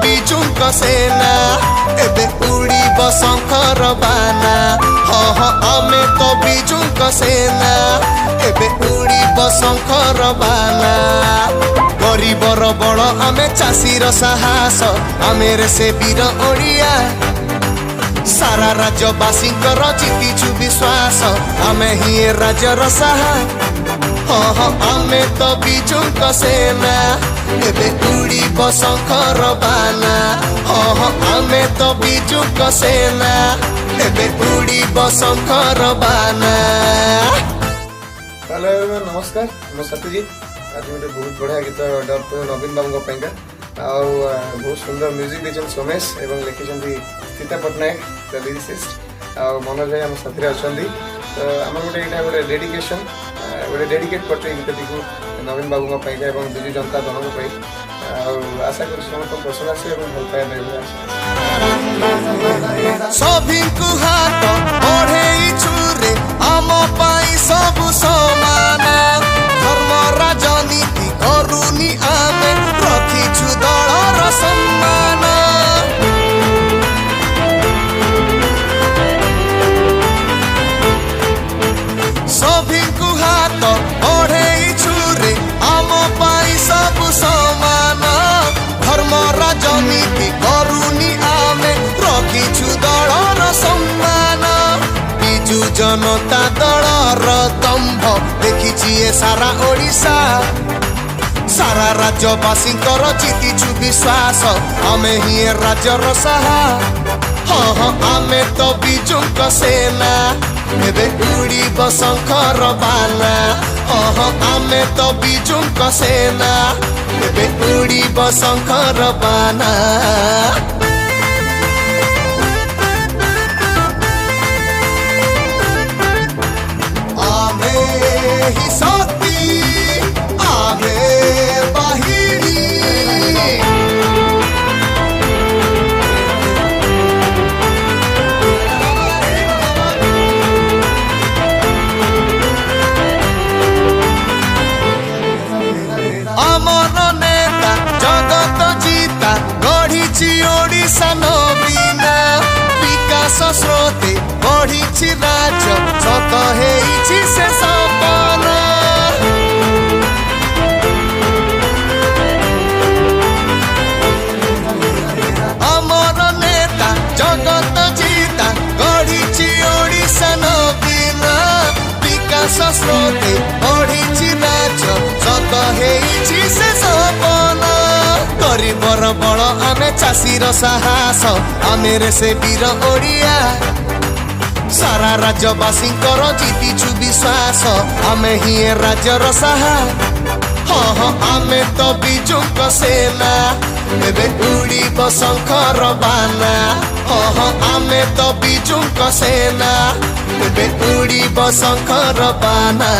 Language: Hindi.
बिजुक सेना एबे उड़ीब शंकर बाना आमे तो बिजुक सेना एबे उड़ीब शंकर बाना गरीबर बड़ आमे चाषीर साहस आमे रे से वीर ओडिया सारा राज्यवासी जीतीचु विश्वास आमे ही राज्यर साहा आमे तो बिजुक सेना एबे उड़ीब शंकर बाना आमे तो बिजुक सेना एबे उड़ीब शंकर बाना। हेलो नमस्कार मो सत्यजीत आज गोटे बहुत बढ़िया गीत डर नवीन बाबू बहुत सुंदर म्यूजिक देछन सोमेश एवं लिखिछन स्थिता पट्टनायक द लिरिसिस्ट आ मनोज भाई हम साथी अछंदी तो आम गोटे एटा गोटे डेडिकेशन गोटे डेडिकेट करते गीत टी नवीन बाबू एवं बिजु जनता दल आशा कर समस्त पसंद आसे भल पाए सभी हाथ बढ़े छुरे आम पाई सब समान धर्म राजनीति करूनी आमे रखिछु दलर सम्मान सभी हाथ बढ़े छुरे आम पाई सब समान धर्म राजनीति करूनी आमे रखिछु दलर सम्मान बिजु जनता दलर दंभ देखिछि ए सारा ओडिशा सारा राज्यवासी जीतीचु विश्वास आमे ही राज्यर साहा आमे तो बिजुक सेना एबे उड़ीब शंकर बाना आमे तो बिजुक सेना एबे उड़ीब शंकर बाना। आमे ही शक्ति आमे बाहिरी अमर नेता जगत जीता गढ़ी ओडिशा नवीना विकास स्रोते बढ़ी राज्य सत हेइछि से सपना अमर नेता जगत जीता गढ़ी ओडिशा नवीना विकास स्रोते बढ़ी राज्य सत हेइछि से सपना गरीबर बड़ आमे चाषीर साहस आमे रे से वीर ओडिया सारा राज्यवासी जीतीचु विश्वास आमे ही राज्यर साहा आमे तो बिजुक सेना एबे उड़ीब शंकर बाना आमे तो बिजुक सेना एबे उड़ीब शंकर बाना।